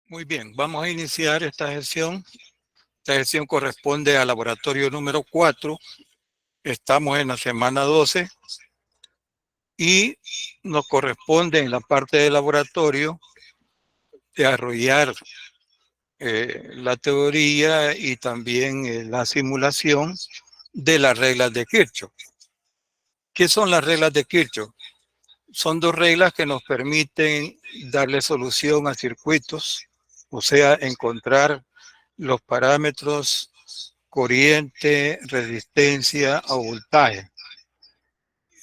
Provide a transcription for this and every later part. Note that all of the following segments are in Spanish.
Muy bien, vamos a iniciar esta sesión. Esta sesión corresponde al laboratorio número 4. Estamos en la semana 12 y nos corresponde en la parte del laboratorio desarrollar la teoría y también la simulación de las reglas de Kirchhoff. ¿Qué son las reglas de Kirchhoff? Son dos reglas que nos permiten darle solución a circuitos, o sea, encontrar los parámetros corriente, resistencia o voltaje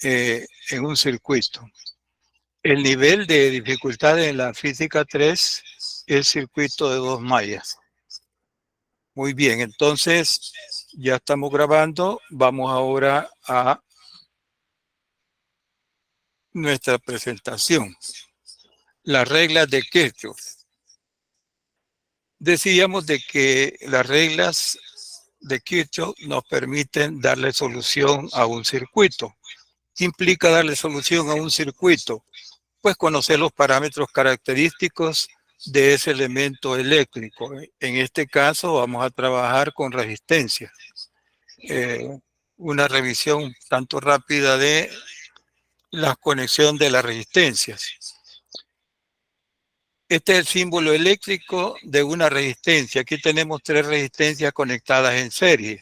en un circuito. El nivel de dificultad en la física 3 es circuito de dos mallas. Muy bien, entonces ya estamos grabando. Vamos ahora a nuestra presentación. Las reglas de Kirchhoff. Decíamos de que las reglas de Kirchhoff nos permiten darle solución a un circuito. ¿Qué implica darle solución a un circuito? Pues conocer los parámetros característicos de ese elemento eléctrico. En este caso vamos a trabajar con resistencia. Una revisión tanto rápida de la conexión de las resistencias. Este es el símbolo eléctrico de una resistencia. Aquí tenemos tres resistencias conectadas en serie.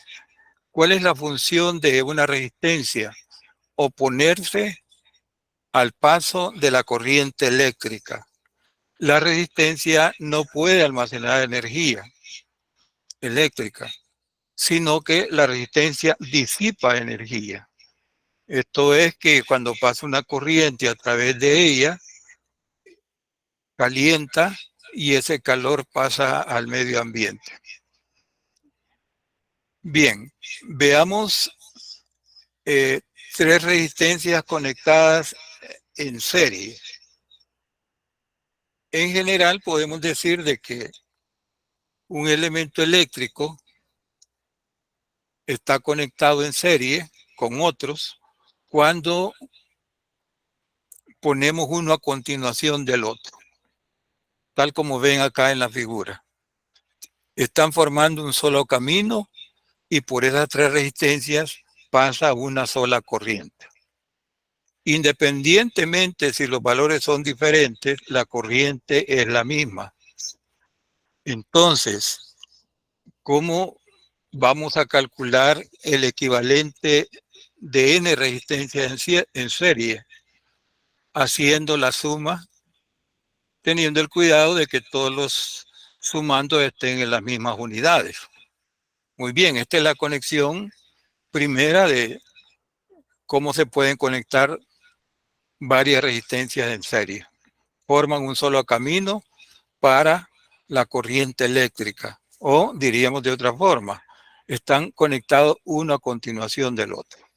¿Cuál es la función de una resistencia? Oponerse al paso de la corriente eléctrica. La resistencia no puede almacenar energía eléctrica, sino que la resistencia disipa energía. Esto es que cuando pasa una corriente a través de ella, calienta y ese calor pasa al medio ambiente. Bien, veamos tres resistencias conectadas en serie. En general podemos decir de que un elemento eléctrico está conectado en serie con otros cuando ponemos uno a continuación del otro, tal como ven acá en la figura. Están formando un solo camino y por esas tres resistencias pasa una sola corriente. Independientemente si los valores son diferentes, la corriente es la misma. Entonces, ¿cómo vamos a calcular el equivalente de n resistencias en serie? Haciendo la suma, teniendo el cuidado de que todos los sumandos estén en las mismas unidades. Muy bien, esta es la conexión primera de cómo se pueden conectar varias resistencias en serie. Forman un solo camino para la corriente eléctrica, o diríamos de otra forma, están conectados uno a continuación del otro.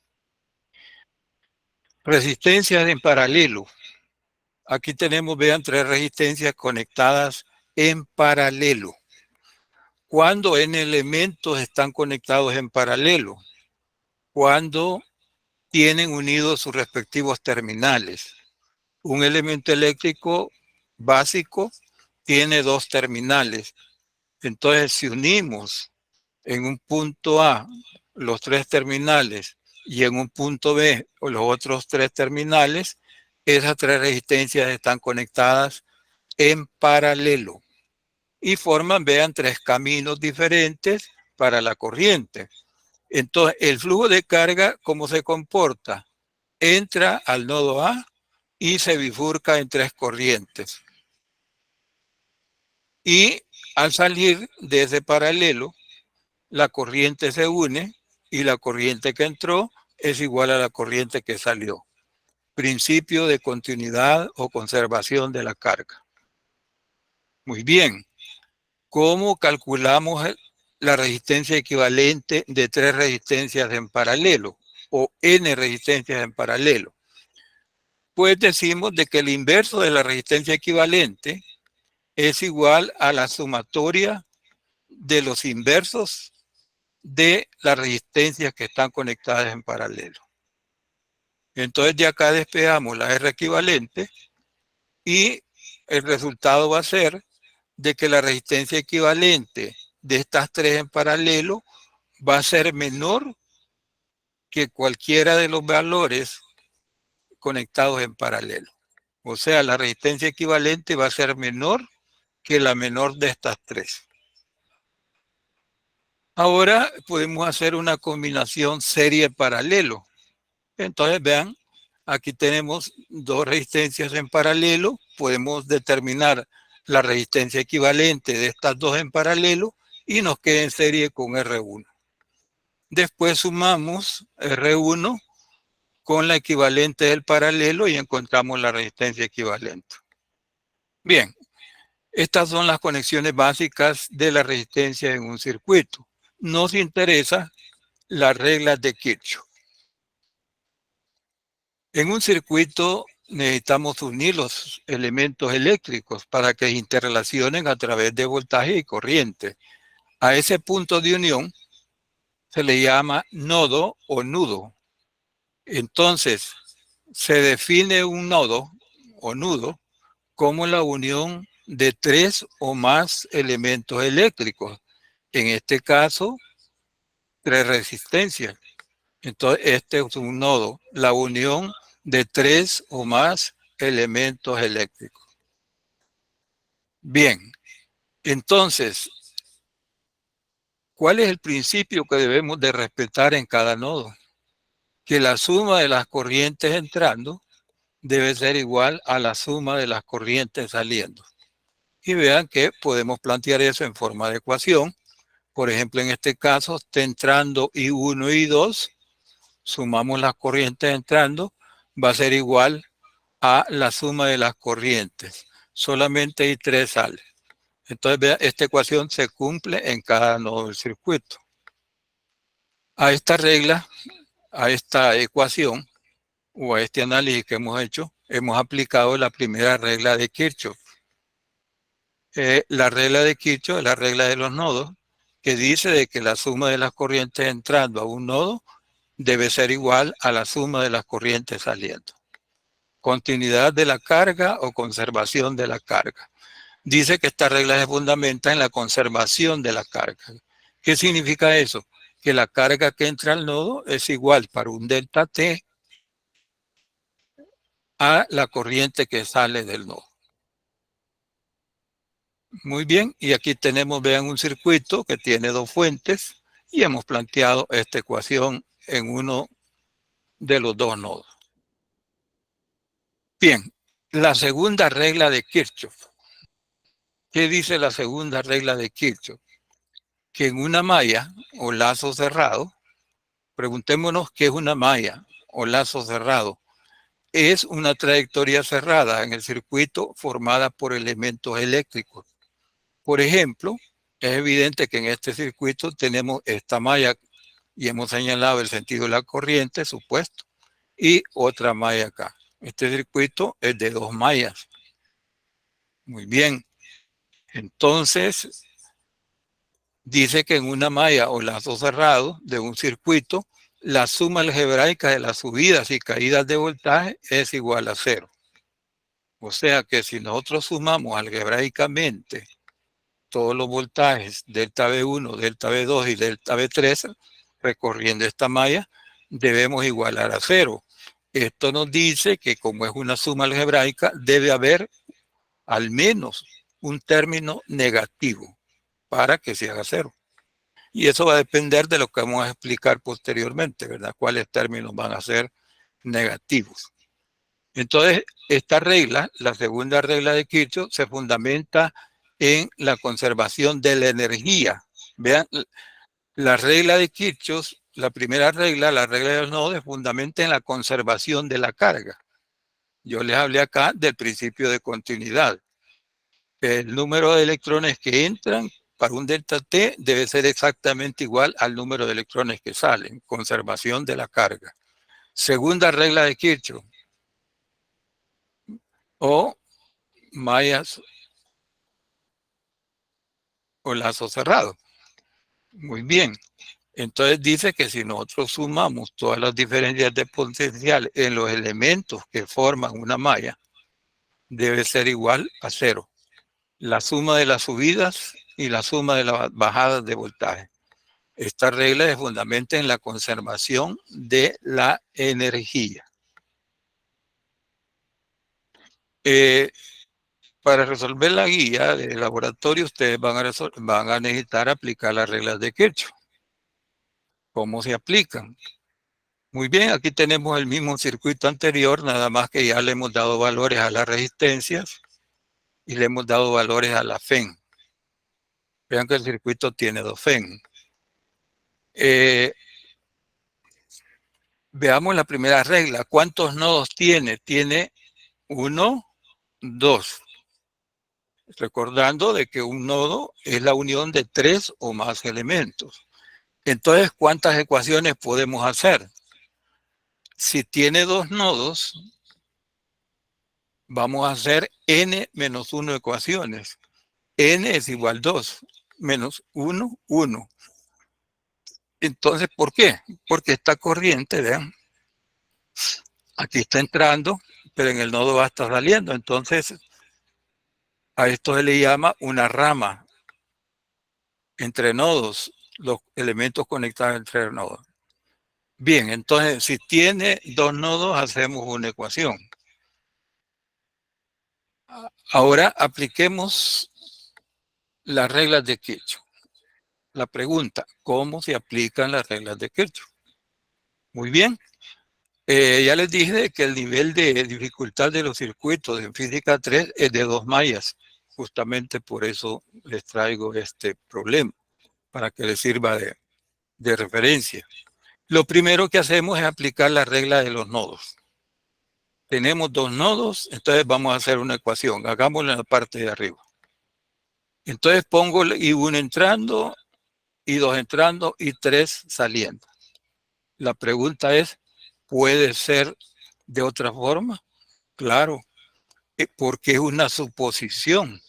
Resistencias en paralelo. Aquí tenemos, vean, tres resistencias conectadas en paralelo. Cuando n elementos están conectados en paralelo, cuando tienen unidos sus respectivos terminales. Un elemento eléctrico básico tiene dos terminales. Entonces, si unimos en un punto A los tres terminales y en un punto B los otros tres terminales, esas tres resistencias están conectadas en paralelo y forman, vean, tres caminos diferentes para la corriente. Entonces, el flujo de carga, ¿cómo se comporta? Entra al nodo A y se bifurca en tres corrientes. Y al salir de ese paralelo, la corriente se une y la corriente que entró es igual a la corriente que salió. Principio de continuidad o conservación de la carga. Muy bien. ¿Cómo calculamos la resistencia equivalente de tres resistencias en paralelo o n resistencias en paralelo? Pues decimos de que el inverso de la resistencia equivalente es igual a la sumatoria de los inversos de las resistencias que están conectadas en paralelo. Entonces de acá despejamos la R equivalente y el resultado va a ser de que la resistencia equivalente de estas tres en paralelo va a ser menor que cualquiera de los valores conectados en paralelo. O sea, la resistencia equivalente va a ser menor que la menor de estas tres. Ahora podemos hacer una combinación serie paralelo. Entonces, vean, aquí tenemos dos resistencias en paralelo. Podemos determinar la resistencia equivalente de estas dos en paralelo y nos queda en serie con R1. Después sumamos R1 con la equivalente del paralelo y encontramos la resistencia equivalente. Bien, estas son las conexiones básicas de la resistencia en un circuito. Nos interesa las reglas de Kirchhoff. En un circuito necesitamos unir los elementos eléctricos para que se interrelacionen a través de voltaje y corriente. A ese punto de unión se le llama nodo o nudo. Entonces, se define un nodo o nudo como la unión de tres o más elementos eléctricos. En este caso, tres resistencias. Entonces, este es un nodo, la unión de tres o más elementos eléctricos. Bien, entonces, ¿cuál es el principio que debemos de respetar en cada nodo? Que la suma de las corrientes entrando debe ser igual a la suma de las corrientes saliendo. Y vean que podemos plantear eso en forma de ecuación. Por ejemplo, en este caso, está entrando I1 y I2, sumamos las corrientes entrando, va a ser igual a la suma de las corrientes. Solamente I3 sale. Entonces, vean, esta ecuación se cumple en cada nodo del circuito. A esta regla, a esta ecuación, o a este análisis que hemos hecho, hemos aplicado la primera regla de Kirchhoff. La regla de Kirchhoff es la regla de los nodos, que dice de que la suma de las corrientes entrando a un nodo debe ser igual a la suma de las corrientes saliendo. Continuidad de la carga o conservación de la carga. Dice que esta regla se fundamenta en la conservación de la carga. ¿Qué significa eso? Que la carga que entra al nodo es igual para un delta T a la corriente que sale del nodo. Muy bien, y aquí tenemos, vean, un circuito que tiene dos fuentes y hemos planteado esta ecuación en uno de los dos nodos. Bien, la segunda regla de Kirchhoff. ¿Qué dice la segunda regla de Kirchhoff? Que en una malla o lazo cerrado, preguntémonos qué es una malla o lazo cerrado. Es una trayectoria cerrada en el circuito formada por elementos eléctricos. Por ejemplo, es evidente que en este circuito tenemos esta malla y hemos señalado el sentido de la corriente, supuesto, y otra malla acá. Este circuito es de dos mallas. Muy bien. Entonces, dice que en una malla o lazo cerrado de un circuito, la suma algebraica de las subidas y caídas de voltaje es igual a cero. O sea que si nosotros sumamos algebraicamente todos los voltajes delta V1, delta V2 y delta V3 recorriendo esta malla, debemos igualar a cero. Esto nos dice que como es una suma algebraica, debe haber al menos un término negativo para que se haga cero. Y eso va a depender de lo que vamos a explicar posteriormente, ¿verdad? Cuáles términos van a ser negativos. Entonces, esta regla, la segunda regla de Kirchhoff, se fundamenta en la conservación de la energía. Vean, la regla de Kirchhoff, la primera regla, la regla de los nodos, se fundamenta en la conservación de la carga. Yo les hablé acá del principio de continuidad. El número de electrones que entran para un delta T debe ser exactamente igual al número de electrones que salen. Conservación de la carga. Segunda regla de Kirchhoff. O mallas o lazo cerrado. Muy bien. Entonces dice que si nosotros sumamos todas las diferencias de potencial en los elementos que forman una malla, debe ser igual a cero. la suma de las subidas y la suma de las bajadas de voltaje. Esta regla se fundamenta en la conservación de la energía. Para resolver la guía de laboratorio, ustedes van a necesitar aplicar las reglas de Kirchhoff. ¿Cómo se aplican? Muy bien, aquí tenemos el mismo circuito anterior, nada más que ya le hemos dado valores a las resistencias y le hemos dado valores a la FEN. Vean que el circuito tiene 2 FEN. Veamos la primera regla. ¿Cuántos nodos tiene? Tiene 1, 2. Recordando de que un nodo es la unión de 3 o más elementos. Entonces, ¿cuántas ecuaciones podemos hacer? Si tiene 2 nodos, vamos a hacer n menos 1 ecuaciones. N es igual a 2, menos 1, 1. Entonces, ¿por qué? Porque esta corriente, vean, aquí está entrando, pero en el nodo va a estar saliendo. Entonces, a esto se le llama una rama entre nodos, los elementos conectados entre nodos. Bien, entonces, si tiene 2 nodos, hacemos una ecuación. Ahora apliquemos las reglas de Kirchhoff. La pregunta, ¿cómo se aplican las reglas de Kirchhoff? Muy bien. Ya les dije que el nivel de dificultad de los circuitos en física 3 es de 2 mallas. Justamente por eso les traigo este problema, para que les sirva de referencia. Lo primero que hacemos es aplicar la regla de los nodos. Tenemos 2 nodos, entonces vamos a hacer una ecuación. Hagámosla en la parte de arriba. Entonces pongo I1 entrando, I2 entrando y 3 saliendo. La pregunta es, ¿puede ser de otra forma? Claro, porque es una suposición.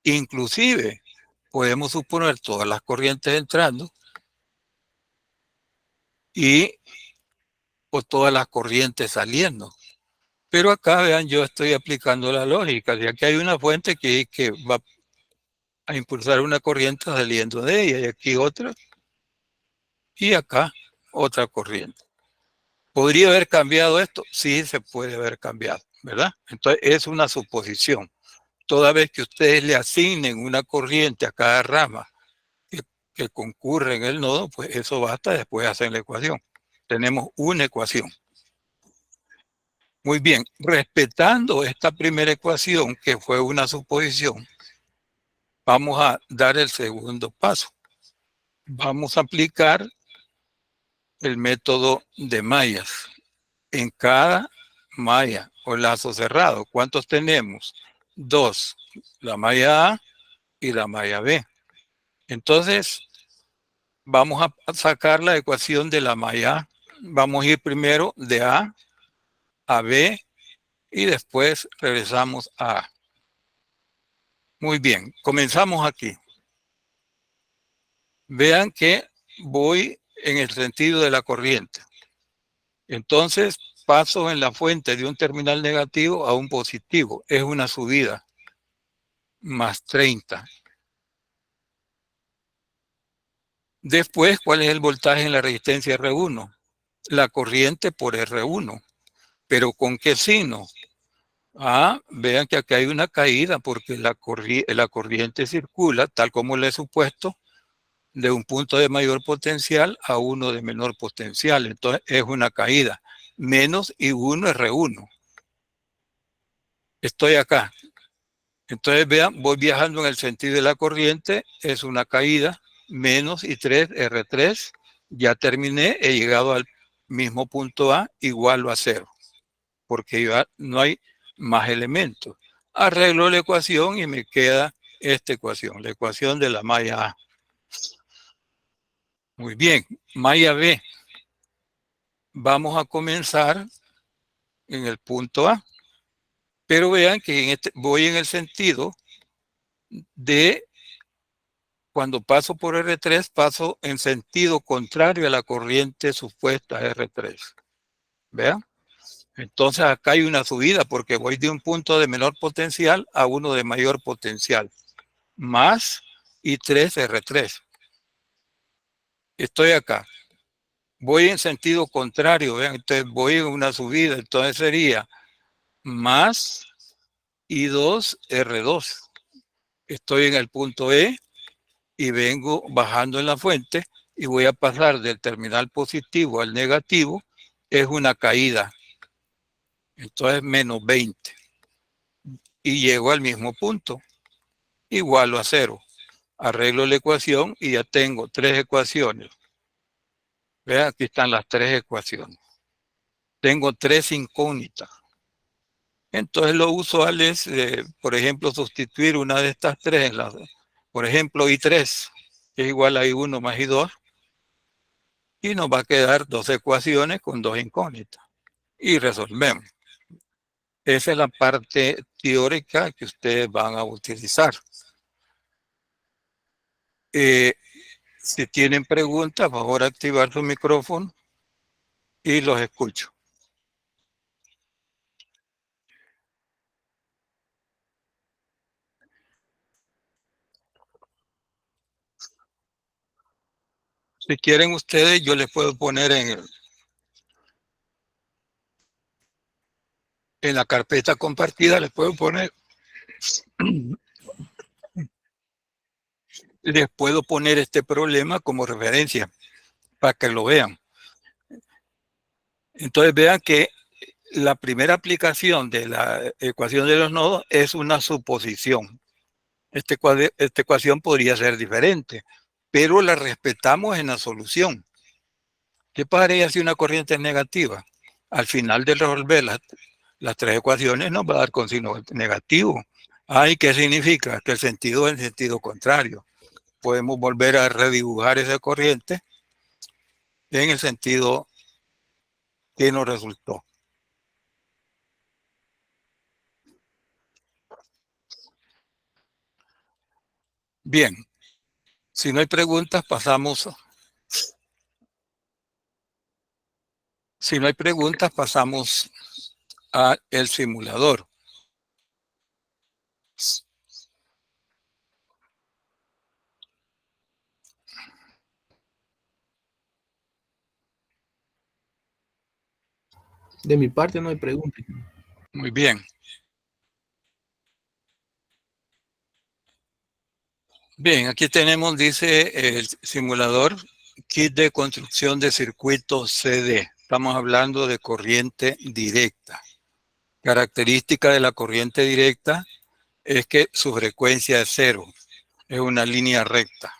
Inclusive, podemos suponer todas las corrientes entrando o todas las corrientes saliendo. Pero acá, vean, yo estoy aplicando la lógica. Ya que hay una fuente que va a impulsar una corriente saliendo de ella, y aquí otra, y acá otra corriente. ¿Podría haber cambiado esto? Sí, se puede haber cambiado, ¿verdad? Entonces, es una suposición. Toda vez que ustedes le asignen una corriente a cada rama que concurre en el nodo, pues eso basta, después hacer la ecuación. Tenemos una ecuación. Muy bien, respetando esta primera ecuación, que fue una suposición, vamos a dar el segundo paso. Vamos a aplicar el método de mallas. En cada malla o lazo cerrado, ¿cuántos tenemos? 2, la malla A y la malla B. Entonces, vamos a sacar la ecuación de la malla A. Vamos a ir primero de A a B y después regresamos a A. Muy bien, comenzamos aquí. Vean que voy en el sentido de la corriente. Entonces, paso en la fuente de un terminal negativo a un positivo. Es una subida, más 30. Después, ¿cuál es el voltaje en la resistencia R1? La corriente por R1. ¿Pero con qué signo? Vean que acá hay una caída porque la corriente circula, tal como le he supuesto, de un punto de mayor potencial a uno de menor potencial. Entonces es una caída. Menos I1 R1. Estoy acá. Entonces vean, voy viajando en el sentido de la corriente, es una caída. Menos I3 R3. Ya terminé, he llegado al mismo punto A, igual a 0. Porque ya no hay más elementos. Arreglo la ecuación y me queda esta ecuación, la ecuación de la malla A. Muy bien, malla B. Vamos a comenzar en el punto A. Pero vean que voy en el sentido de cuando paso por R3, paso en sentido contrario a la corriente supuesta R3. ¿Vean? Entonces acá hay una subida porque voy de un punto de menor potencial a uno de mayor potencial. más I3R3. Estoy acá. Voy en sentido contrario, vean, entonces voy en una subida, entonces sería más I2R2. Estoy en el punto E y vengo bajando en la fuente y voy a pasar del terminal positivo al negativo, es una caída. Entonces menos 20. Y llego al mismo punto, igual a 0. Arreglo la ecuación y ya tengo 3 ecuaciones. Vean, aquí están las 3 ecuaciones. Tengo 3 incógnitas. Entonces lo usual es, por ejemplo, sustituir una de estas 3 en la, por ejemplo, I3, que es igual a I1 más I2, y nos va a quedar 2 ecuaciones con 2 incógnitas. Y resolvemos. Esa es la parte teórica que ustedes van a utilizar. Si tienen preguntas, por favor activar su micrófono y los escucho. Si quieren ustedes, yo les puedo poner en la carpeta compartida, les puedo poner, les puedo poner este problema como referencia para que lo vean. Entonces vean que la primera aplicación de la ecuación de los nodos es una suposición. Esta ecuación podría ser diferente, pero la respetamos en la solución. ¿Qué pasaría si una corriente es negativa? Al final de resolver las 3 ecuaciones nos va a dar con signo negativo. ¿Y qué significa? Que el sentido es el sentido contrario. Podemos volver a redibujar esa corriente en el sentido que nos resultó. Bien, si no hay preguntas, pasamos al simulador. De mi parte no hay preguntas. Muy bien. Bien, aquí tenemos, dice el simulador, kit de construcción de circuito CD. Estamos hablando de corriente directa. Característica de la corriente directa es que su frecuencia es 0, es una línea recta.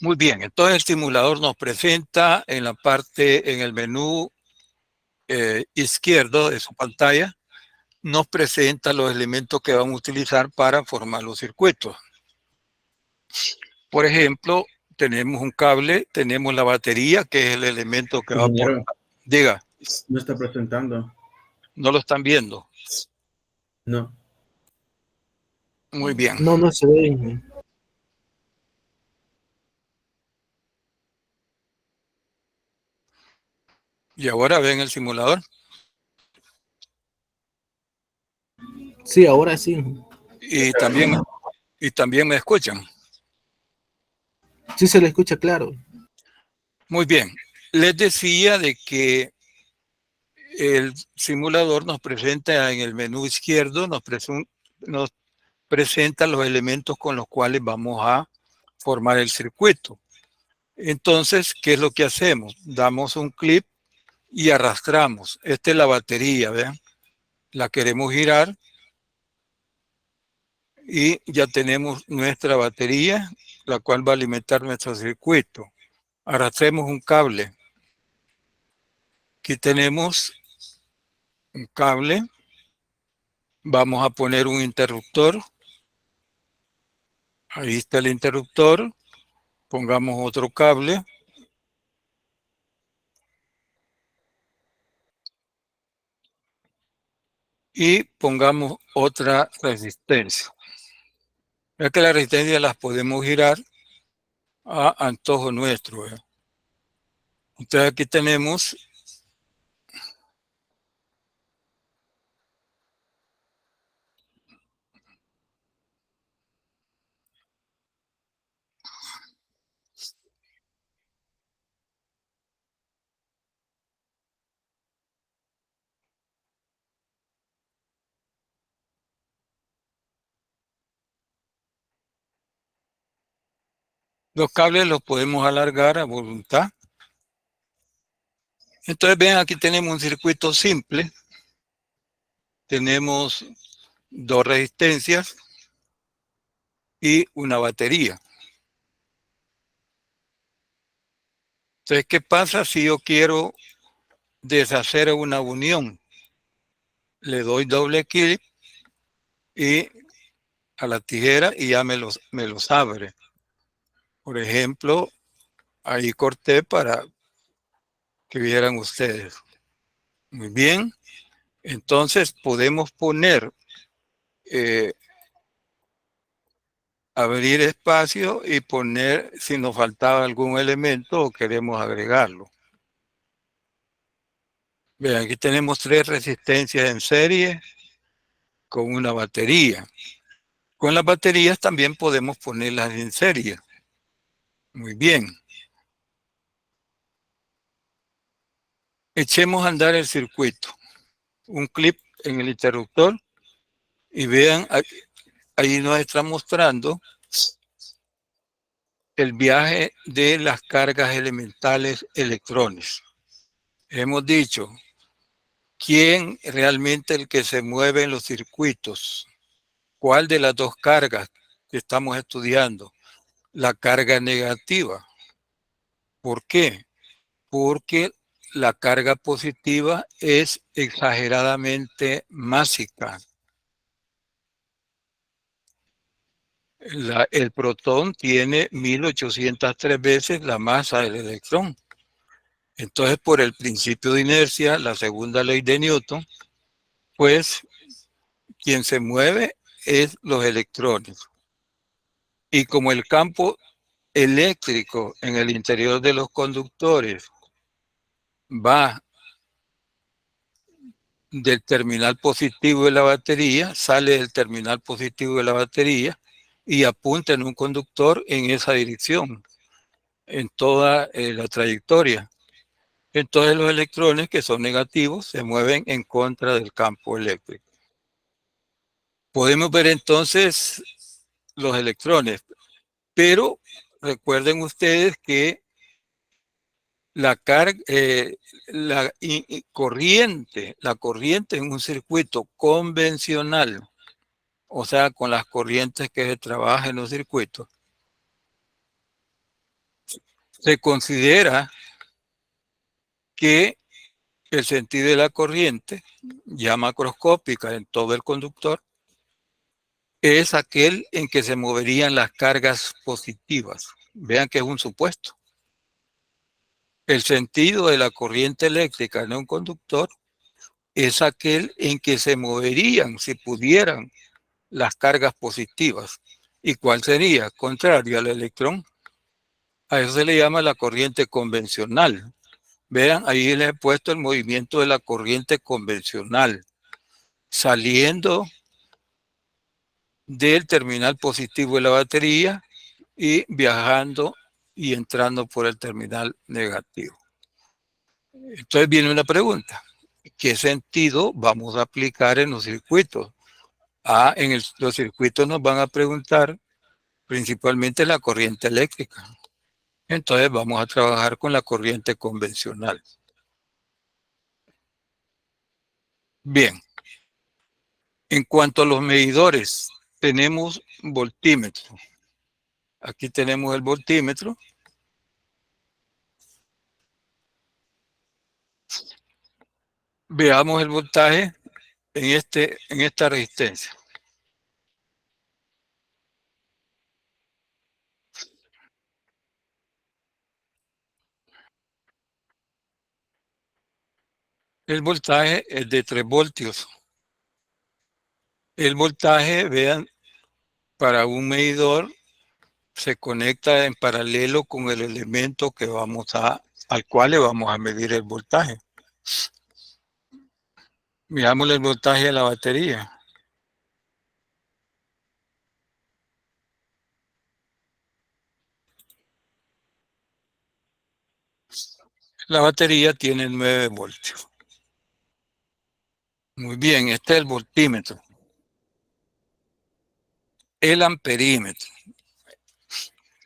Muy bien, entonces el simulador nos presenta en la parte, en el menú izquierdo de su pantalla, nos presenta los elementos que vamos a utilizar para formar los circuitos. Por ejemplo, tenemos un cable, tenemos la batería, que es el elemento que va por... Diga. No está presentando. ¿No lo están viendo? No. Muy bien. No, no se ve. ¿Y ahora ven el simulador? Sí, ahora sí. Y también me escuchan. Sí se le escucha claro. Muy bien. Les decía de que el simulador nos presenta en el menú izquierdo, nos presenta los elementos con los cuales vamos a formar el circuito. Entonces, ¿qué es lo que hacemos? Damos un clic y arrastramos. Esta es la batería, ¿vean? La queremos girar y ya tenemos nuestra batería, la cual va a alimentar nuestro circuito. Arrastremos un cable. Aquí tenemos un cable. Vamos a poner un interruptor. Ahí está el interruptor. Pongamos otro cable. Y pongamos otra resistencia. Ya que la resistencia las podemos girar a antojo nuestro. Entonces aquí tenemos Los cables los podemos alargar a voluntad. Entonces, ven, aquí tenemos un circuito simple. Tenemos dos resistencias y una batería. Entonces, ¿qué pasa si yo quiero deshacer una unión? Le doy doble clic y a la tijera y ya me los abre. Por ejemplo, ahí corté para que vieran ustedes. Muy bien. Entonces podemos poner, eh, abrir espacio y poner si nos faltaba algún elemento o queremos agregarlo. Vean, aquí tenemos tres resistencias en serie con una batería. Con las baterías también podemos ponerlas en serie. Muy bien. Echemos a andar el circuito. Un clip en el interruptor y vean, ahí nos está mostrando el viaje de las cargas elementales electrones. Hemos dicho, ¿quién realmente el que se mueve en los circuitos? ¿Cuál de las dos cargas que estamos estudiando? La carga negativa. ¿Por qué? Porque la carga positiva es exageradamente másica. El protón tiene 1803 veces la masa del electrón. Entonces, por el principio de inercia, la segunda ley de Newton, pues quien se mueve es los electrones. Y como el campo eléctrico en el interior de los conductores va del terminal positivo de la batería, sale del terminal positivo de la batería y apunta en un conductor en esa dirección, en toda la trayectoria. Entonces los electrones que son negativos se mueven en contra del campo eléctrico. Podemos ver entonces los electrones, pero recuerden ustedes que la carga, la corriente en un circuito convencional, o sea, con las corrientes que se trabajan en los circuitos, se considera que el sentido de la corriente, ya macroscópica en todo el conductor, es aquel en que se moverían las cargas positivas. Vean que es un supuesto. El sentido de la corriente eléctrica en un conductor es aquel en que se moverían, si pudieran, las cargas positivas. ¿Y cuál sería? Contrario al electrón. A eso se le llama la corriente convencional. Vean, ahí les he puesto el movimiento de la corriente convencional, saliendo del terminal positivo de la batería y viajando y entrando por el terminal negativo. Entonces viene una pregunta. ¿Qué sentido vamos a aplicar en los circuitos? Los circuitos nos van a preguntar principalmente la corriente eléctrica. Entonces vamos a trabajar con la corriente convencional. Bien, en cuanto a los medidores, tenemos voltímetro. Aquí tenemos el voltímetro. Veamos el voltaje en esta resistencia. El voltaje es de 3 voltios. El voltaje, vean, para un medidor se conecta en paralelo con el elemento al cual le vamos a medir el voltaje. Miramos el voltaje de la batería. La batería tiene 9 voltios. Muy bien, este es el voltímetro. El amperímetro.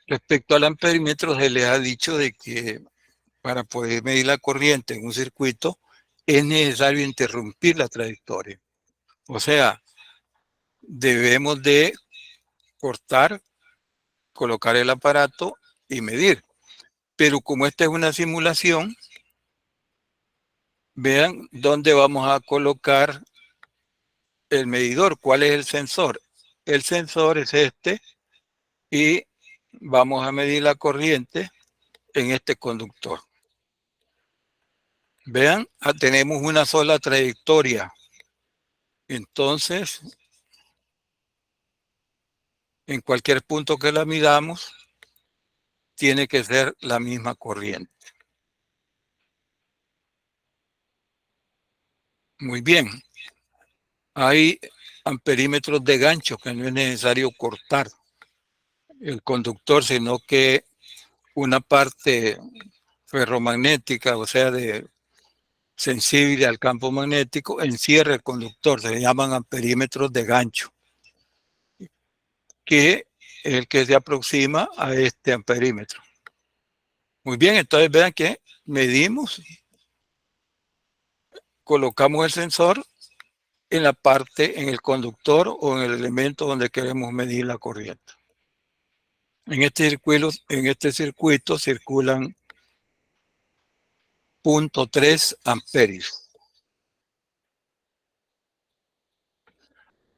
Respecto al amperímetro, se les ha dicho de que para poder medir la corriente en un circuito es necesario interrumpir la trayectoria. O sea, debemos de cortar, colocar el aparato y medir. Pero como esta es una simulación, vean dónde vamos a colocar el medidor, cuál es el sensor. El sensor es este y vamos a medir la corriente en este conductor. Vean, tenemos una sola trayectoria. Entonces, en cualquier punto que la midamos, tiene que ser la misma corriente. Muy bien. Hay amperímetros de gancho que no es necesario cortar el conductor, sino que una parte ferromagnética, o sea, sensible al campo magnético, encierra el conductor. Se llaman amperímetros de gancho, que es el que se aproxima a este amperímetro. Muy bien, entonces vean que medimos, colocamos el sensor en la parte, en el conductor o en el elemento donde queremos medir la corriente. En este circuito circulan 0.3 amperios.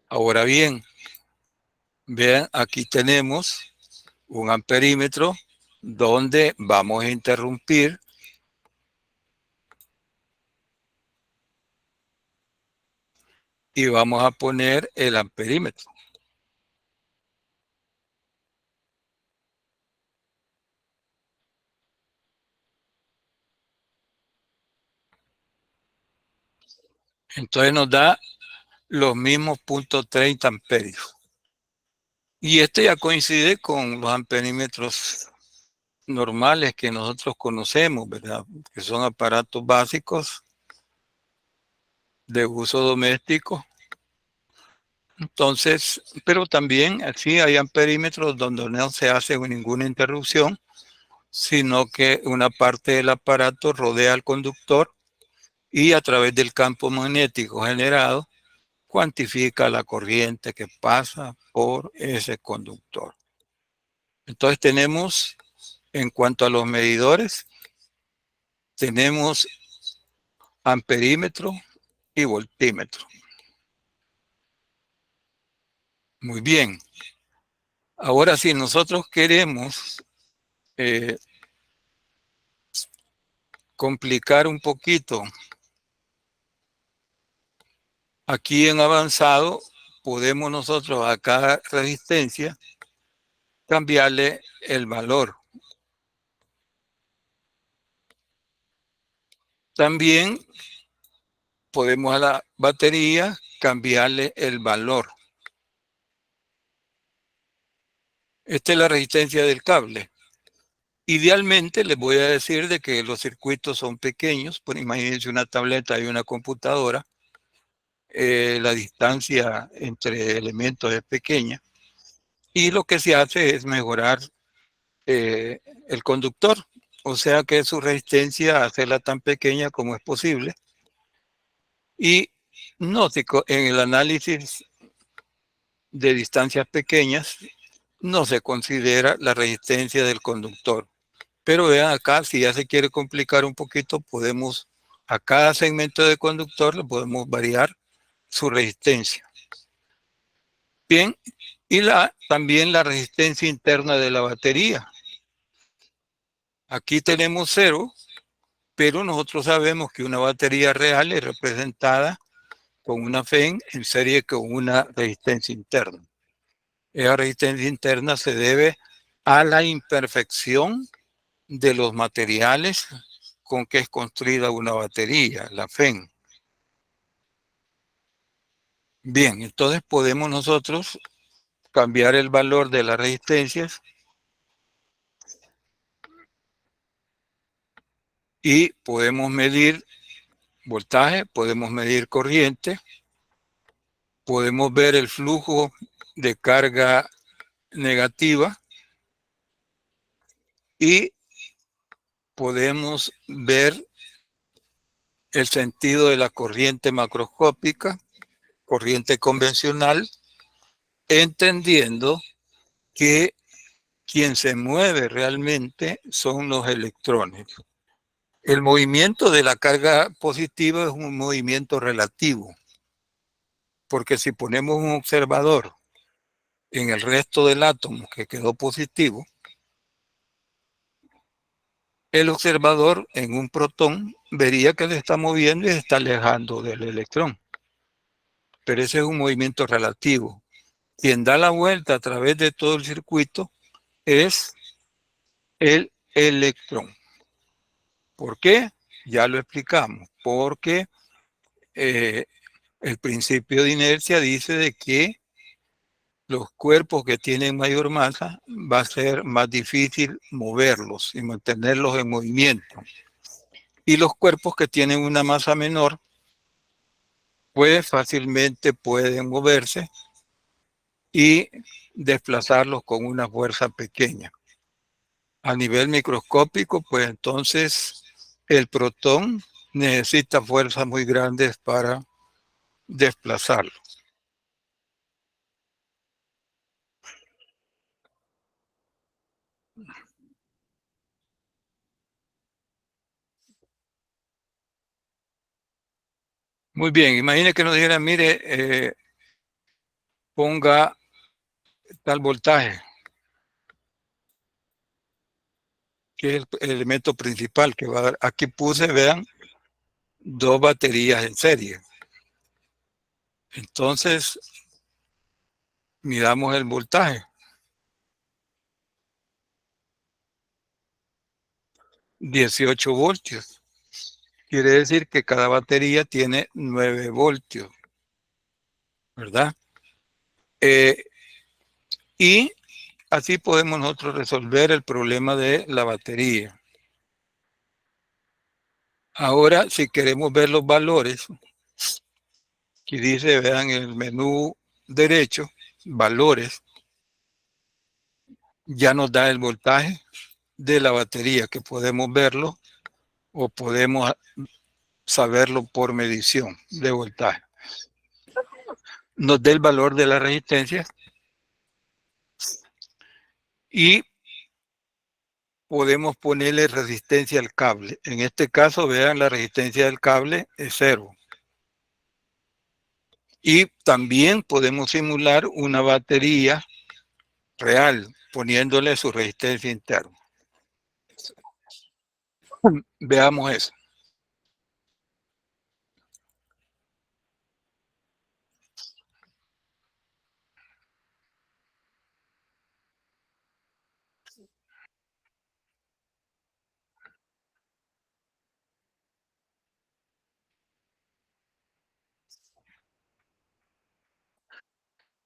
Ahora bien, vean, aquí tenemos un amperímetro donde vamos a interrumpir y vamos a poner el amperímetro. Entonces nos da los mismos 0.30 amperios. Y este ya coincide con los amperímetros normales que nosotros conocemos, ¿verdad? Que son aparatos básicos de uso doméstico. Entonces, pero también así hay amperímetros donde no se hace ninguna interrupción, sino que una parte del aparato rodea al conductor y a través del campo magnético generado cuantifica la corriente que pasa por ese conductor. Entonces tenemos, en cuanto a los medidores, tenemos amperímetro y voltímetro. Muy bien. Ahora, si nosotros queremos complicar un poquito, aquí en avanzado podemos nosotros a cada resistencia cambiarle el valor. También podemos a la batería cambiarle el valor. Esta es la resistencia del cable. Idealmente les voy a decir de que los circuitos son pequeños, por imagínense una tableta y una computadora, la distancia entre elementos es pequeña y lo que se hace es mejorar el conductor, o sea que su resistencia hacerla tan pequeña como es posible. Y no, en el análisis de distancias pequeñas no se considera la resistencia del conductor. Pero vean acá, si ya se quiere complicar un poquito, podemos a cada segmento de conductor le podemos variar su resistencia. Bien, y también la resistencia interna de la batería. Aquí tenemos 0, pero nosotros sabemos que una batería real es representada con una FEN en serie con una resistencia interna. Esa resistencia interna se debe a la imperfección de los materiales con que es construida una batería, la FEN. Bien, entonces podemos nosotros cambiar el valor de las resistencias y podemos medir voltaje, podemos medir corriente, podemos ver el flujo de carga negativa y podemos ver el sentido de la corriente macroscópica, corriente convencional, entendiendo que quien se mueve realmente son los electrones. El movimiento de la carga positiva es un movimiento relativo, porque si ponemos un observador en el resto del átomo que quedó positivo, el observador en un protón vería que se está moviendo y se está alejando del electrón. Pero ese es un movimiento relativo. Quien da la vuelta a través de todo el circuito es el electrón. ¿Por qué? Ya lo explicamos. Porque el principio de inercia dice de que los cuerpos que tienen mayor masa va a ser más difícil moverlos y mantenerlos en movimiento. Y los cuerpos que tienen una masa menor, pues fácilmente pueden moverse y desplazarlos con una fuerza pequeña. A nivel microscópico, pues entonces el protón necesita fuerzas muy grandes para desplazarlo. Muy bien, imagine que nos dijeran, mire, ponga tal voltaje, que es el elemento principal que va a dar. Aquí puse, vean, dos baterías en serie. Entonces, miramos el voltaje. 18 voltios. Quiere decir que cada batería tiene 9 voltios, ¿verdad? Y así podemos nosotros resolver el problema de la batería. Ahora, si queremos ver los valores, aquí dice, vean el menú derecho, valores, ya nos da el voltaje de la batería, que podemos verlo o podemos saberlo por medición de voltaje. Nos da el valor de la resistencia y podemos ponerle resistencia al cable. En este caso, vean, la resistencia del cable es 0. Y también podemos simular una batería real, poniéndole su resistencia interna. Veamos eso.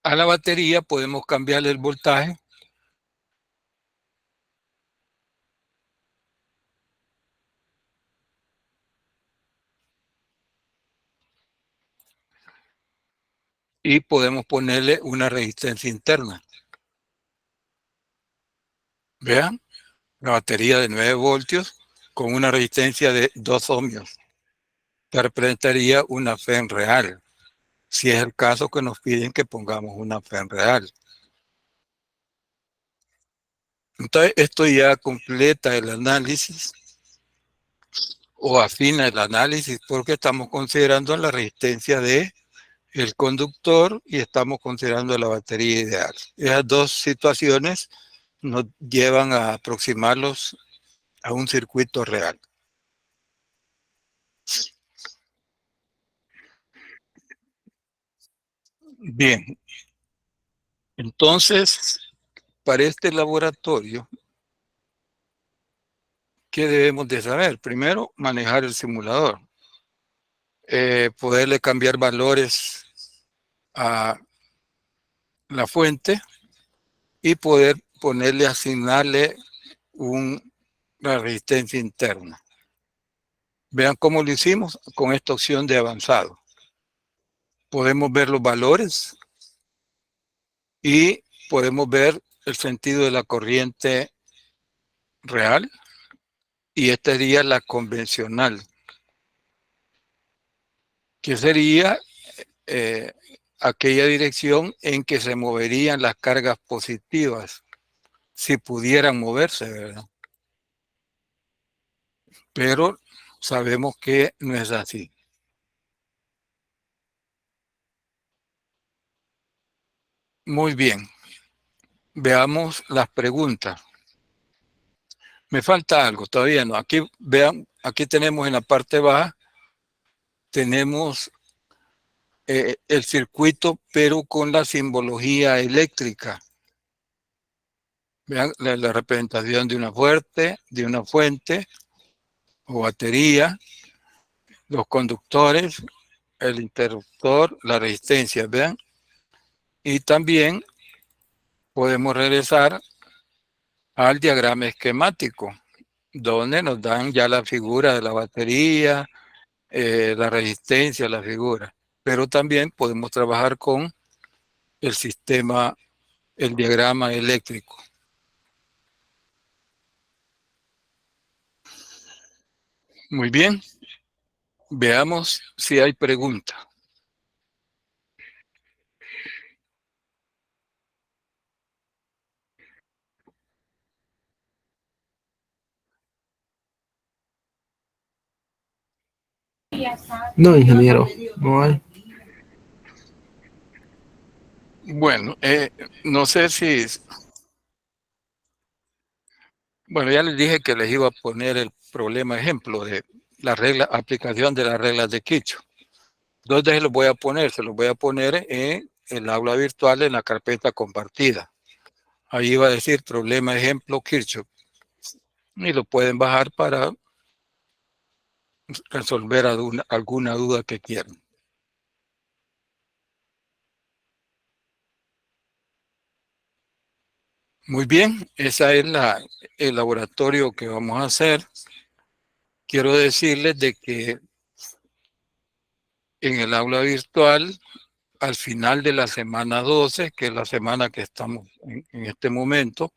A la batería podemos cambiarle el voltaje y podemos ponerle una resistencia interna. Vean, la batería de 9 voltios con una resistencia de 2 ohmios, que representaría una FEM real, si es el caso que nos piden que pongamos una FEM real. Entonces, esto ya completa el análisis o afina el análisis porque estamos considerando la resistencia de el conductor y estamos considerando la batería ideal. Esas dos situaciones nos llevan a aproximarlos a un circuito real. Bien, entonces, para este laboratorio, ¿qué debemos de saber? Primero, manejar el simulador, poderle cambiar valores a la fuente y poder ponerle, asignarle una resistencia interna. Vean cómo lo hicimos con esta opción de avanzado. Podemos ver los valores y podemos ver el sentido de la corriente real y esta sería la convencional, que sería aquella dirección en que se moverían las cargas positivas, si pudieran moverse, ¿verdad? Pero sabemos que no es así. Muy bien, veamos las preguntas. Me falta algo, todavía no. Aquí vean, aquí tenemos en la parte baja, tenemos el circuito, pero con la simbología eléctrica. Vean la representación de una fuente o batería, los conductores, el interruptor, la resistencia, vean. Y también podemos regresar al diagrama esquemático, donde nos dan ya la figura de la batería, la resistencia, la figura. Pero también podemos trabajar con el sistema, el diagrama eléctrico. Muy bien, veamos si hay pregunta. No, ingeniero, no hay. Bueno, no sé si, bueno, ya les dije que les iba a poner el problema ejemplo de la regla, aplicación de las reglas de Kirchhoff. ¿Dónde se los voy a poner? Se los voy a poner en el aula virtual en la carpeta compartida. Ahí va a decir problema ejemplo Kirchhoff. Y lo pueden bajar para resolver alguna duda que quieran. Muy bien, ese es el laboratorio que vamos a hacer. Quiero decirles de que en el aula virtual, al final de la semana 12, que es la semana que estamos en este momento,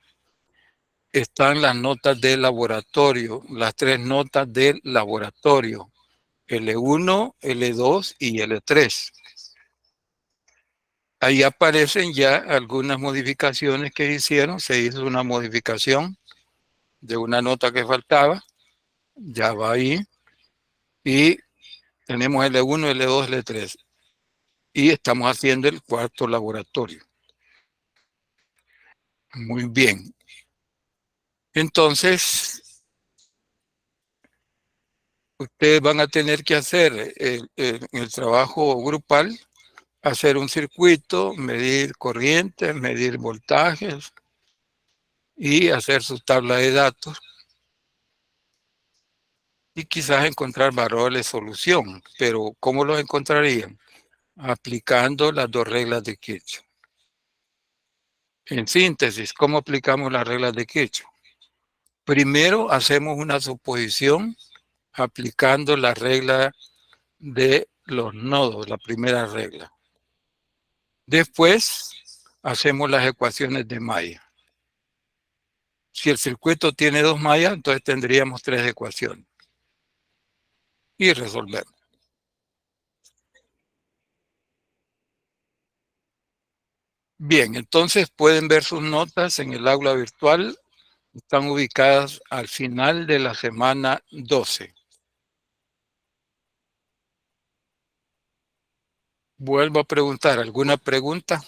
están las notas del laboratorio, las 3 notas del laboratorio, L1, L2 y L3. Ahí aparecen ya algunas modificaciones que hicieron. Se hizo una modificación de una nota que faltaba, ya va ahí, y tenemos L1, L2, L3. Y estamos haciendo el cuarto laboratorio. Muy bien. Entonces, ustedes van a tener que hacer el trabajo grupal, hacer un circuito, medir corrientes, medir voltajes y hacer su tabla de datos y quizás encontrar valores de solución. Pero ¿cómo los encontrarían? Aplicando las 2 reglas de Kirchhoff. En síntesis, ¿cómo aplicamos las reglas de Kirchhoff? Primero hacemos una suposición aplicando la regla de los nodos, la primera regla. Después hacemos las ecuaciones de malla. Si el circuito tiene 2 mallas, entonces tendríamos 3 ecuaciones. Y resolver. Bien, entonces pueden ver sus notas en el aula virtual. Están ubicadas al final de la semana 12. Vuelvo a preguntar, ¿alguna pregunta?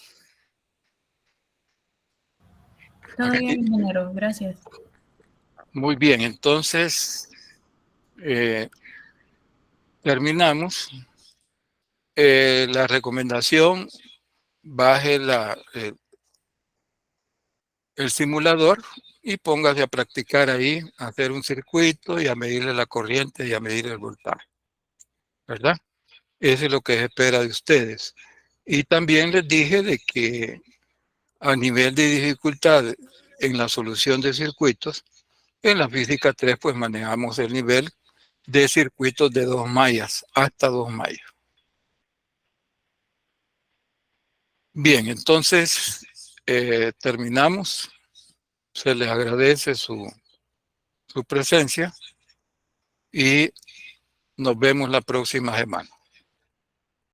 Todo bien, ingeniero, gracias. Muy bien, entonces terminamos. La recomendación, baje el simulador y póngase a practicar ahí, a hacer un circuito y a medirle la corriente y a medir el voltaje, ¿verdad? Eso es lo que se espera de ustedes. Y también les dije de que a nivel de dificultad en la solución de circuitos, en la física 3 pues manejamos el nivel de circuitos de 2 mallas, hasta 2 mallas. Bien, entonces terminamos. Se les agradece su su presencia y nos vemos la próxima semana.